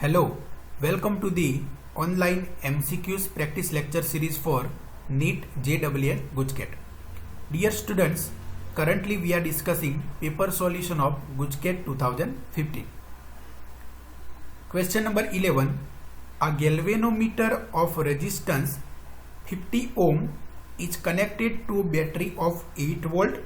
Hello, welcome to the online MCQs practice lecture series for NEET JEE GUJCAT. Dear students, currently we are discussing paper solution of GUJCAT 2015. Question number 11. A galvanometer of resistance 50 ohm is connected to battery of 8 volt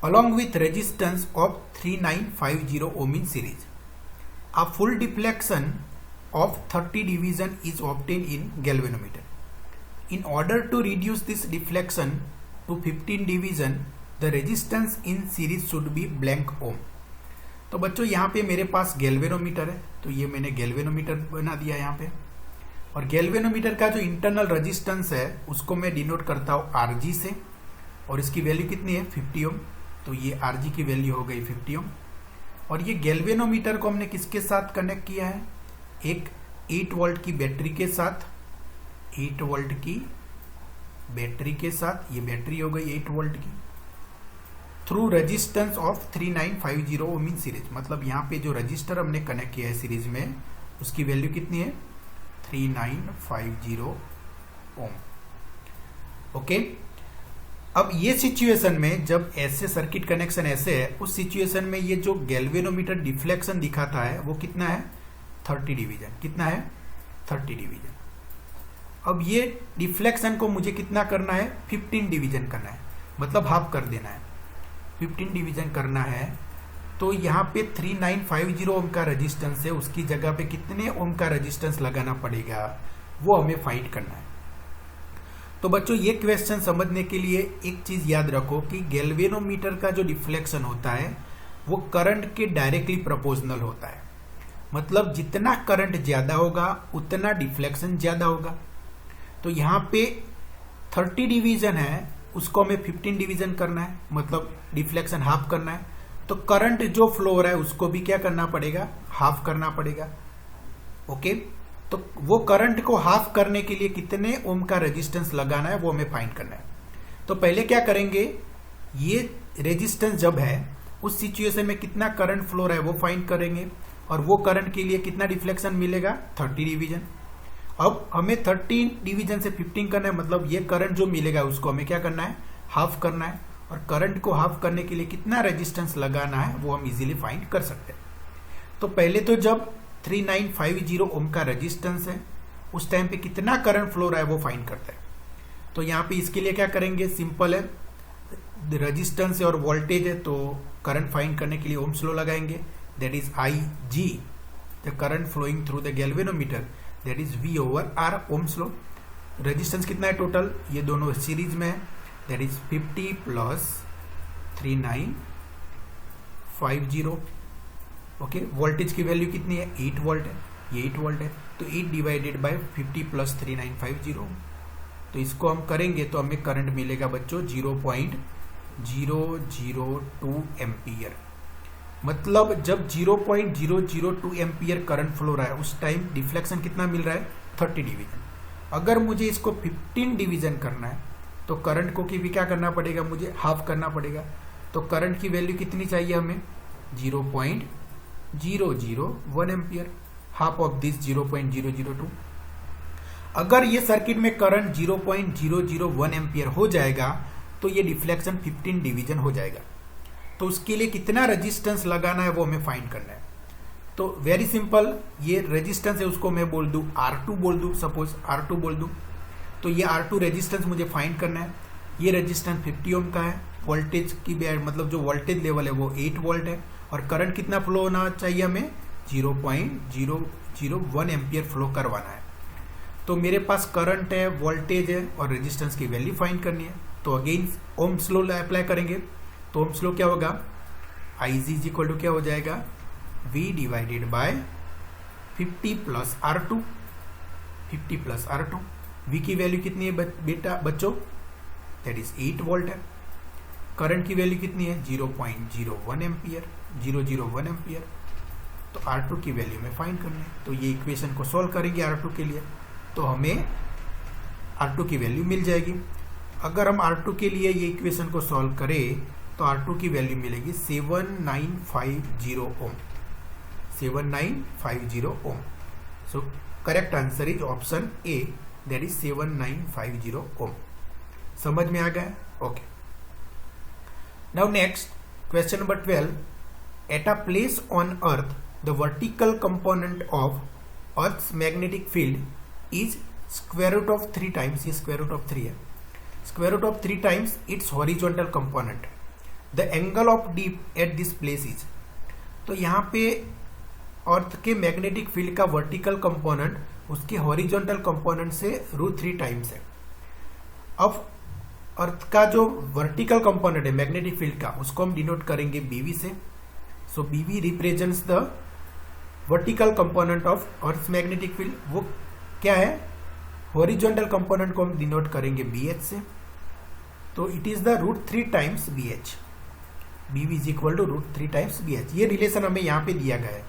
along with resistance of 3950 ohm in series. A full deflection of 30 division is obtained in galvanometer. In order to reduce this deflection to 15 division, the resistance in series should be blank ohm. तो बच्चों यहाँ पे मेरे पास galvanometer है, तो ये मैंने galvanometer बना दिया यहाँ पे, और गैल्वेनोमीटर का जो इंटरनल रेजिस्टेंस है उसको मैं डिनोट करता हूँ Rg से, और इसकी वैल्यू कितनी है 50 ओम. तो ये Rg की वैल्यू हो गई 50 ओम. और ये गैल्वेनोमीटर को हमने किसके साथ कनेक्ट किया है? एक 8 वोल्ट की बैटरी के साथ. 8 वोल्ट की बैटरी के साथ, ये बैटरी हो गई 8 वोल्ट की, through resistance of 3950 ohm in series. मतलब यहाँ पे जो रजिस्टर हमने कनेक्ट किया है सीरीज में, उसकी वैल्यू कितनी है 3950 ओम. ओके. अब ये सिचुएशन में जब ऐसे सर्किट कनेक्शन ऐसे है, उस सिचुएशन में ये जो गैल्वेनोमीटर डिफ्लेक्शन दिखाता है वो कितना है 30 डिवीजन. कितना है 30 डिवीजन. अब ये डिफ्लेक्शन को मुझे कितना करना है 15 डिवीजन करना है, मतलब हाफ कर देना है. 15 डिवीजन करना है, तो यहाँ पे 3950 ओम का रेजिस्टेंस है, उसकी जगह पे कितने ओम का रेजिस्टेंस लगाना पड़ेगा वो हमें फाइंड करना है. तो बच्चों ये क्वेश्चन समझने के लिए एक चीज याद रखो कि गैल्वेनोमीटर का जो डिफ्लेक्शन होता है वो करंट के डायरेक्टली प्रोपोर्शनल होता है. मतलब जितना करंट ज्यादा होगा उतना डिफ्लेक्शन ज्यादा होगा. तो यहाँ पे 30 डिवीजन है, उसको हमें 15 डिवीजन करना है, मतलब डिफ्लेक्शन हाफ करना है. तो करंट जो फ्लो हो रहा है उसको भी क्या करना पड़ेगा, हाफ करना पड़ेगा. ओके. तो वो करंट को हाफ करने के लिए कितने ओम का रेजिस्टेंस लगाना है वो हमें फाइंड करना है. तो पहले क्या करेंगे, ये रेजिस्टेंस जब है उस सिचुएशन में कितना करंट फ्लो रहा है वो फाइंड करेंगे, और वो करंट के लिए कितना डिफ्लेक्शन मिलेगा 30 डिवीजन. अब हमें 30 डिवीजन से 15 करना है, मतलब ये करंट जो मिलेगा उसको हमें क्या करना है, हाफ करना है. और करंट को हाफ करने के लिए कितना रेजिस्टेंस लगाना है वो हम इजीली फाइंड कर सकते हैं. तो पहले तो जब 3950 ओम का रेजिस्टेंस है उस टाइम पे कितना करंट फ्लो रहा है वो फाइंड करते हैं. तो यहाँ पे इसके लिए क्या करेंगे, सिंपल है, रेजिस्टेंस है और वोल्टेज है, तो करंट फाइंड करने के लिए ओम्स लॉ लगाएंगे. That is Ig, the current flowing through the galvanometer, that is V over R Ohm's law. Resistance कितना है टोटल, ये दोनों सीरीज में है, that is 50 plus 3950. Okay. Voltage की वैल्यू कितनी है 8 वोल्ट है, ये 8 वोल्ट है, तो 8 डिवाइडेड बाय 50 प्लस 3950. तो इसको हम करेंगे तो हमें करंट मिलेगा बच्चों 0.002 एम्पियर. मतलब जब 0.002 एम्पियर करंट फ्लो रहा है उस टाइम डिफ्लेक्शन कितना मिल रहा है 30 डिवीजन. अगर मुझे इसको 15 डिवीजन करना है तो करंट को भी क्या करना पड़ेगा, मुझे हाफ करना पड़ेगा. तो करंट की वैल्यू कितनी चाहिए हमें 0.001 एम्पियर, हाफ ऑफ दिस 0.002. अगर ये सर्किट में करंट 0.001 एम्पियर हो जाएगा तो ये डिफ्लेक्शन 15 डिवीजन हो जाएगा. तो उसके लिए कितना रेजिस्टेंस लगाना है वो हमें फाइंड करना है. तो वेरी सिंपल, ये रेजिस्टेंस है उसको मैं बोल दूं R2 बोल दूं, सपोज R2 बोल दूं. तो ये R2 रेजिस्टेंस मुझे फाइंड करना है. ये रेजिस्टेंस 50 ओम का है. वोल्टेज की मतलब जो वोल्टेज लेवल है वो 8 वोल्ट है, और करंट कितना फ्लो होना चाहिए हमें 0.001 एम्पियर फ्लो करवाना है. तो मेरे पास करंट है, वोल्टेज है और रेजिस्टेंस की वैल्यू फाइंड करनी है. तो अगेन ओम्स लॉ अप्लाई करेंगे. तो ओम्स लॉ क्या होगा, Ig इज इक्वल टू क्या हो जाएगा V divided by 50 plus R2. 50 plus R2. V की वैल्यू कितनी है बेटा बच्चों, दैट इज 8 वोल्ट है. करंट की वैल्यू कितनी है 0.01 एम्पियर, 001 एम्पियर. तो R2 की वैल्यू में फाइंड करनी है. तो ये इक्वेशन को सॉल्व करेंगे R2 के लिए, तो हमें R2 की वैल्यू मिल जाएगी. अगर हम R2 के लिए ये इक्वेशन को सॉल्व करें तो R2 की वैल्यू मिलेगी 7950 ओम. 7950 ohm. So correct answer is option A, that is 7950 ohm. समझ में आ गया? Okay. Now next, question number 12. At a place on Earth, the vertical component of Earth's magnetic field is square root of 3 times, ये square root of 3 है, square root of 3 times its horizontal component. The angle of dip at this place is, तो यहाँ पे अर्थ के magnetic field का vertical component उसके horizontal component से √3 times है. अब अर्थ का जो वर्टिकल कंपोनेंट है मैग्नेटिक फील्ड का, उसको हम डिनोट करेंगे बीवी से. सो बीवी represents the vertical component of earth magnetic field. वो क्या है? हॉरिजॉन्टल कंपोनेंट को हम डिनोट करेंगे BH से. तो it is the √3 times BH. BV is equal to √3 times BH. ये रिलेशन हमें यहाँ पे दिया गया है.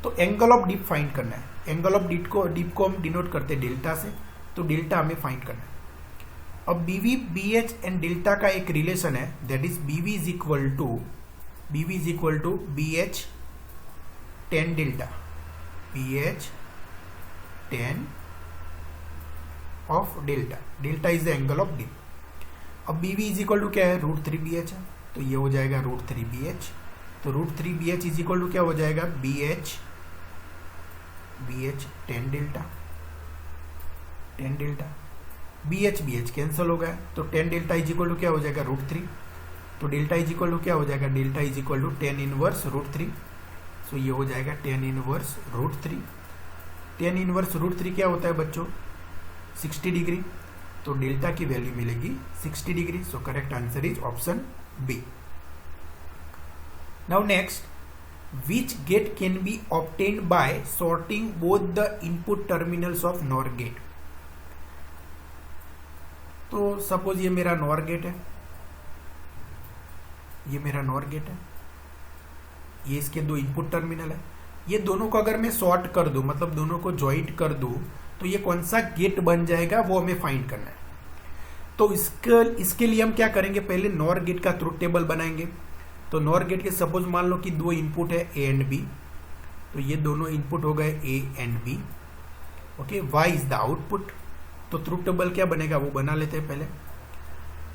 तो एंगल ऑफ डिप फाइंड करना है. एंगल ऑफ डिप को हम डिनोट करते हैं डेल्टा से. तो डेल्टा हमें फाइंड करना है. अब BV, BH एंड डेल्टा का एक रिलेशन है, that is BV is equal to BH tan delta. BH tan of delta. Delta is the angle of dip. अब BV इज इक्वल टू क्या है? √3 BH है. तो ये हो जाएगा √3 BH. तो √3 BH इज इक्वल टू क्या हो जाएगा? BH tan delta. BH cancel हो गया. तो tan delta is equal to क्या हो जाएगा? √3. तो डेल्टा इज इक्वल टू क्या हो जाएगा? Delta is equal to tan inverse √3. So ये हो जाएगा tan इनवर्स √3. tan इनवर्स √3 क्या होता है बच्चों? 60 डिग्री. तो डेल्टा की वैल्यू मिलेगी 60 degree. So correct answer is option B. Now next, which gate can be obtained by sorting both the input terminals of NOR gate? तो सपोज ये मेरा NOR गेट है, ये मेरा NOR गेट है, ये इसके दो इनपुट टर्मिनल है. ये दोनों को अगर मैं सॉर्ट कर दूं, मतलब दोनों को ज्वाइंट कर दूं, तो ये कौन सा गेट बन जाएगा वो हमें फाइंड करना है. तो इसके लिए हम क्या करेंगे? पहले NOR गेट का ट्रुथ टेबल बनाएंगे. तो NOR गेट के सपोज मान लो कि दो इनपुट है A एंड B. तो ये दोनों इनपुट हो गए A and B. Okay, Y is the output. तो ट्रुथ टेबल क्या बनेगा वो बना लेते हैं पहले.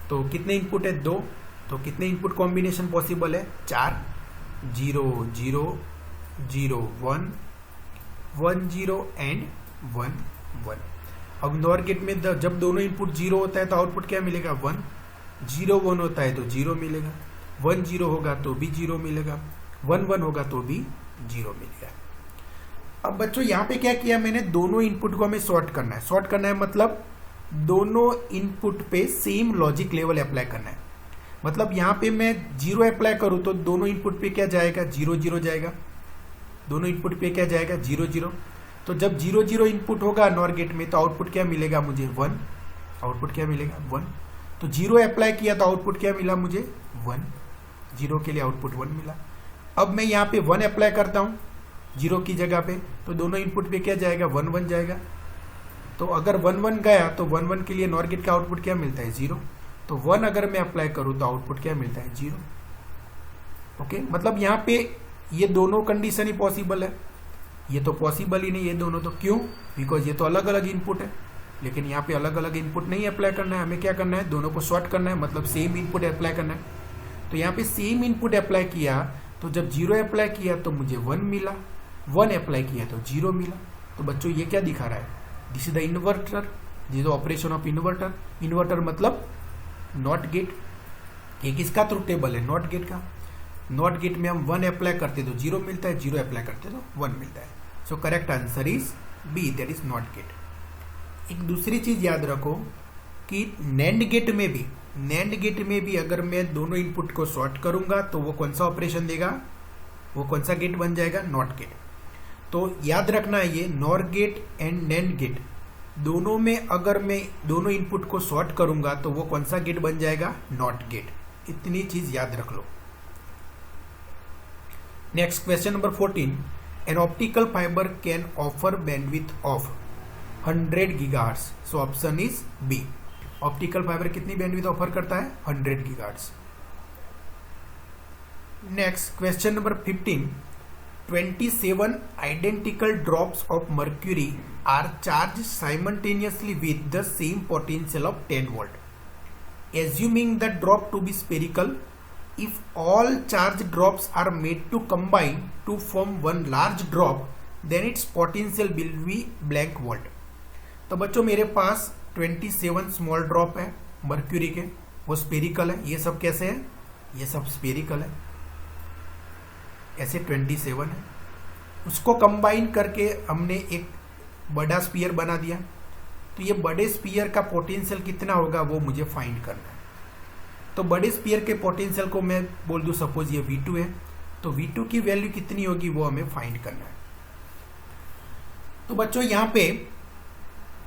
तो कितने इनपुट है? 2. तो कितने इनपुट कॉम्बिनेशन पॉसिबल है? 4. 0 0 0 1 1 0 एंड 1 1. अब NOR गेट में जब दोनों इनपुट 0 होता है तो आउटपुट क्या मिलेगा? 1. 0 1 होता है तो 0 मिलेगा. 1 0 होगा तो भी 0 मिलेगा. 1 1 होगा तो भी 0 मिलेगा. अब बच्चों यहाँ पे क्या किया मैंने? दोनों इनपुट को हमें सॉर्ट करना है. सॉर्ट करना है मतलब दोनों इनपुट पे सेम लॉजिक लेवल अप्लाई करना है. मतलब यहाँ पे मैं 0 अप्लाई करूँ तो दोनों इनपुट पे क्या जाएगा? 0 0 जाएगा. दोनों इनपुट पे क्या जाएगा? 0 0. तो जब 0 0 इनपुट होगा NOR गेट में तो आउटपुट क्या मिलेगा मुझे? 1. आउटपुट क्या मिलेगा? 1. तो 0 अप्लाई किया तो आउटपुट क्या मिला मुझे? 1. 0 के लिए आउटपुट 1 मिला. अब मैं यहाँ पे 1 अप्लाई करता हूँ 0 की जगह पे, तो दोनों इनपुट पे क्या जाएगा? 1 1 जाएगा. तो अगर 1 1 गया तो 1 1 के लिए NOR गेट का आउटपुट क्या मिलता है? 0. तो 1 अगर मैं अप्लाई करूँ तो आउटपुट क्या मिलता है? 0. ओके, मतलब यहाँ पे ये दोनों कंडीशन ही पॉसिबल है. ये तो पॉसिबल ही नहीं ये दोनों. तो क्यों? बिकॉज ये तो अलग अलग इनपुट है. लेकिन यहाँ पे अलग अलग इनपुट नहीं अप्लाई करना है, हमें क्या करना है? दोनों को सॉर्ट करना है, मतलब सेम इनपुट अप्लाई करना है. तो यहाँ पे सेम इनपुट अप्लाई किया तो जब 0 अप्लाई किया तो मुझे 1 मिला. 1 अप्लाई किया तो 0 मिला. तो बच्चों ये क्या दिखा रहा है? This is the inverter. This operation of inverter. Inverter मतलब नॉट गेट. ये किसका ट्रुथ टेबल है? नॉट गेट का. नॉट गेट में हम 1 अप्लाई करते तो 0 मिलता है, 0 अप्लाई करते तो 1 मिलता है. सो correct answer is B, that is not gate. एक दूसरी चीज याद रखो कि NAND गेट में भी अगर मैं दोनों इनपुट को सॉर्ट करूंगा तो वो कौन सा ऑपरेशन देगा? वो कौन सा गेट बन जाएगा? Not gate. तो याद रखना है ये NOR gate and NAND gate दोनों में अगर मैं दोनों इनपुट को सॉर्ट करूंगा तो वो कौन सा गेट बन जाएगा? Not gate. इतनी चीज याद रख लो. Next question number 14. An optical fibre can offer bandwidth of 100 GHz. So option is B. Optical fibre कितनी बैंडविड्थ ऑफर करता है? 100 GHz. Next question number 15. 27 identical drops of mercury are charged simultaneously with the same potential of 10 volt. Assuming the drop to be spherical, if all charge drops are made to combine to form one large drop, then its potential will be blank volt. तो बच्चों मेरे पास 27 small drop है mercury के, वो spherical है। ये सब कैसे है? ये सब स्पेरिकल है, ऐसे 27 है। उसको कंबाइन करके हमने एक बड़ा स्पीयर बना दिया। तो ये बड़े स्पीयर का पोटेंशियल कितना होगा वो मुझे फाइंड करना है। तो बड़े स्पीयर के पोटेंशियल को मैं बोल दूं सपोज ये V2 है, तो V2 की वैल्यू कितनी होगी वो हमें फाइंड करना है। तो बच्चों यहाँ पे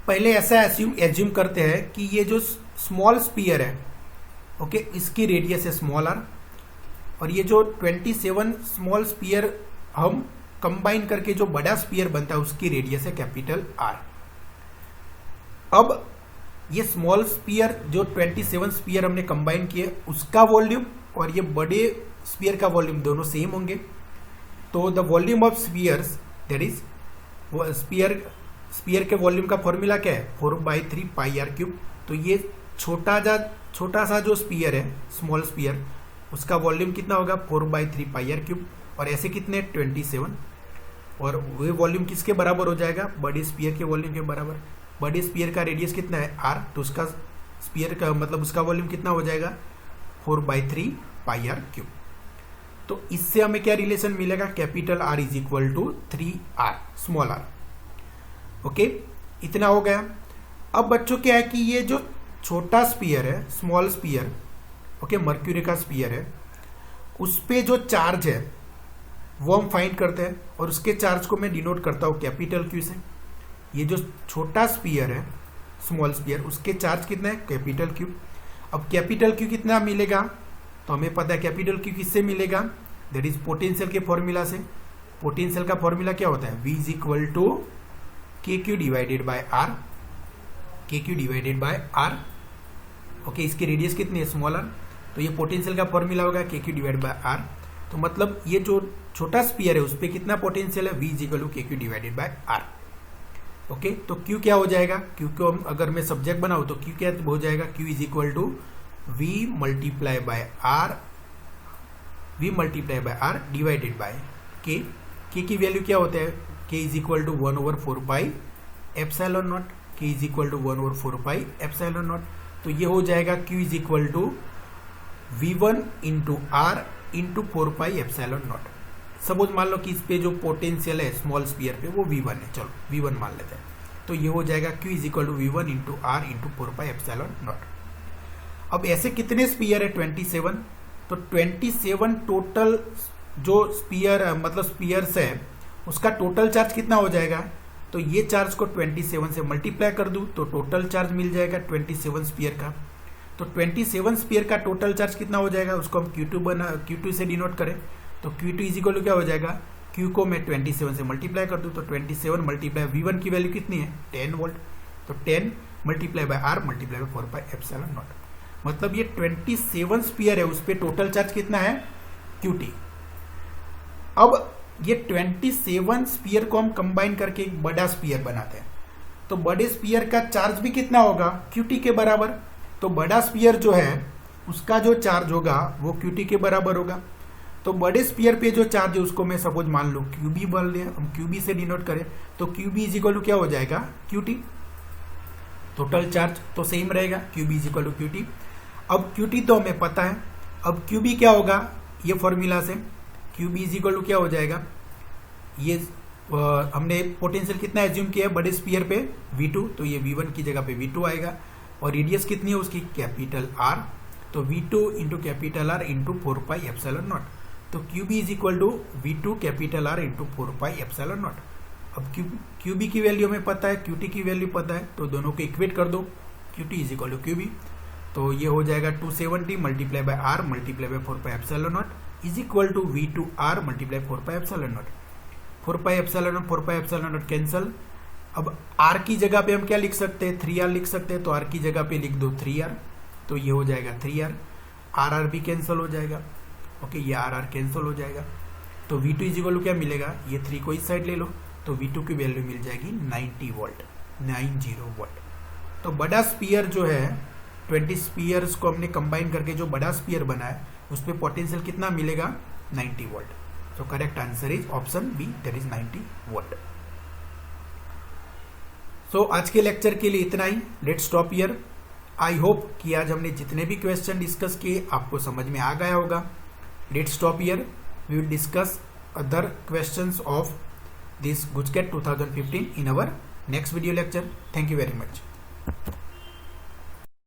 पहले ऐसा एज्यूम करते हैं कि ये जो स्मॉल स्पीयर है, ओके, इसकी रेडियस है स्मॉल आर, और ये जो 27 स्मॉल स्पीयर हम कंबाइन करके जो बड़ा स्पीयर बनता है उसकी रेडियस है कैपिटल आर। अब ये स्मॉल स्पीयर जो 27 स्पीयर हमने कंबाइन किए उसका वॉल्यूम और ये बड़े स्पीयर का वॉल्यूम दोनों सेम होंगे। तो the volume of spheres that is sphere के वॉल्यूम का फॉर्मूला क्या है? 4/3 पाई आर क्यूब। तो ये छोटा सा जो स्पीयर है स्मॉल स्पीयर, उसका वॉल्यूम कितना होगा? 4/3 पाई आर क्यूब। और ऐसे कितने? 27। और वो वॉल्यूम किसके बराबर हो जाएगा? बड़े स्पीयर के वॉल्यूम के बराबर। बड़े स्पीयर का रेडियस कितना है? आर। तो उसका स्पीयर का मतलब उसका वॉल्यूम कितना हो जाएगा? 4/3 पाई आर क्यूब। तो इससे हमें क्या रिलेशन मिलेगा? Capital R is equal to 3R small R. Okay, इतना हो गया। अब बच्चों क्या है कि ये जो छोटा स्पीयर है स्मॉल स्पीयर, ओके, मर्क्यूरी का स्पीयर है, उस पे जो चार्ज है वो हम फाइंड करते हैं और उसके चार्ज को मैं डिनोट करता हूं कैपिटल क्यू से। ये जो छोटा स्पीयर है स्मॉल स्पीयर, उसके चार्ज कितना है? Capital Q. अब कैपिटल क्यू कितना मिलेगा? तो हमें पता है कैपिटल क्यू किससे मिलेगा? दैट इज पोटेंशियल के फॉर्मूला से। पोटेंशियल का फॉर्मूला क्या होता है? V is equal to KQ divided by R। KQ divided by R। Okay, इसकी रेडियस कितनी है? Small R. तो ये पोटेंशियल का फॉर्मूला होगा KQ डिवाइडेड बाय R। तो मतलब ये जो छोटा स्पीयर है उस पर कितना पोटेंशियल है? V is equal to KQ divided by R। Okay, तो Q क्या हो जाएगा? Q को अगर मैं सब्जेक्ट बनाऊं तो Q क्या हो जाएगा? Q is equal to V multiply by R, V multiply by R divided by K। K की वैल्यू क्या होता है? K is equal to 1/4 pi epsilon nought. K is equal to 1/4 pi epsilon not. तो ये हो जाएगा Q is equal to V1 into R into 4 pi epsilon nought. Suppose मान लो कि इस पे जो पोटेंशियल है स्मॉल स्पीयर पे वो V1 है, चलो V1 मान लेते हैं। तो ये हो जाएगा Q is equal to V1 into R into 4 pi epsilon not. अब ऐसे कितने स्पीयर है? 27। तो 27 टोटल जो स्पीयर मतलब स्पीयर्स है उसका टोटल चार्ज कितना हो जाएगा? तो ये चार्ज को 27 से मल्टीप्लाई कर दूं तो टोटल चार्ज मिल जाएगा 27 स्पीयर का। तो 27 स्पीयर का टोटल चार्ज कितना हो जाएगा? उसको हम Q2 से डिनोट करें तो Q2 इज इक्वल टू क्या हो जाएगा? Q को मैं 27 से मल्टीप्लाई कर दूं तो 27 मल्टीप्लाई V1 की वैल्यू कितनी है? 10 वोल्ट। तो 10 multiply by R multiply by 4 pi epsilon not. मतलब ये 27 स्पीयर है, उस पर टोटल चार्ज कितना है? QT। अब ये 27 स्पीयर को हम कंबाइन करके एक बड़ा स्पीयर बनाते हैं। तो बड़े स्पीयर का चार्ज भी कितना होगा? QT के बराबर। तो बड़ा स्पीयर जो है उसका जो चार्ज होगा वो QT के बराबर होगा। तो बड़े स्पीयर पे जो चार्ज है उसको मैं सपोज मान लो QB बोल लिया, हम QB से डिनोट करें तो QB इज इक्वल टू क्या हो जाएगा? QT। टोटल चार्ज तो सेम रहेगा, QB is equal to QT। अब QT तो हमें पता है, अब QB क्या होगा? ये फॉर्मूला से QB इज इक्वल टू क्या हो जाएगा? ये हमने पोटेंशियल कितना एज्यूम किया है बड़े स्पीयर पे? V2। तो ये V1 की जगह पे V2 आएगा। और रेडियस कितनी है उसकी? Capital R। तो V2 into capital R into 4 pi epsilon not. तो QB is equal to V2 capital R into 4 pi epsilon not. अब QB की वैल्यू हमें पता है, QT की वैल्यू पता है, तो दोनों को इक्वेट कर दो। QT is equal to QB। तो ये हो जाएगा 270 multiply by R multiply by 4 pi epsilon naught is equal to V2R multiply 4 pi epsilon naught. 4 pi epsilon naught cancel. अब R की जगह पे हम क्या लिख सकते हैं? 3R लिख सकते हैं। तो R की जगह पे लिख दो 3R। तो ये हो जाएगा 3R। RR भी कैंसिल हो जाएगा। ओके, ये RR कैंसिल हो जाएगा। तो V2 इज इक्वल टू क्या मिलेगा, ये 3 को इस साइड ले लो तो V2 की वैल्यू मिल जाएगी 90 वोल्ट, 90 वोल्ट। तो बड़ा स्पीयर जो है 20 स्पीयर्स को हमने कंबाइन करके जो बड़ा स्पीयर बना है उस पर पोटेंशियल कितना मिलेगा, 90 volt. So correct answer is option B, that is 90 volt. So आज के लेक्चर के लिए इतना ही, let's stop here. I hope कि आज हमने जितने भी क्वेश्चन डिस्कस किए आपको समझ में आ गया होगा। Let's stop here, we will discuss other questions of this GUJCAT 2015 in our next video lecture. Thank you very much.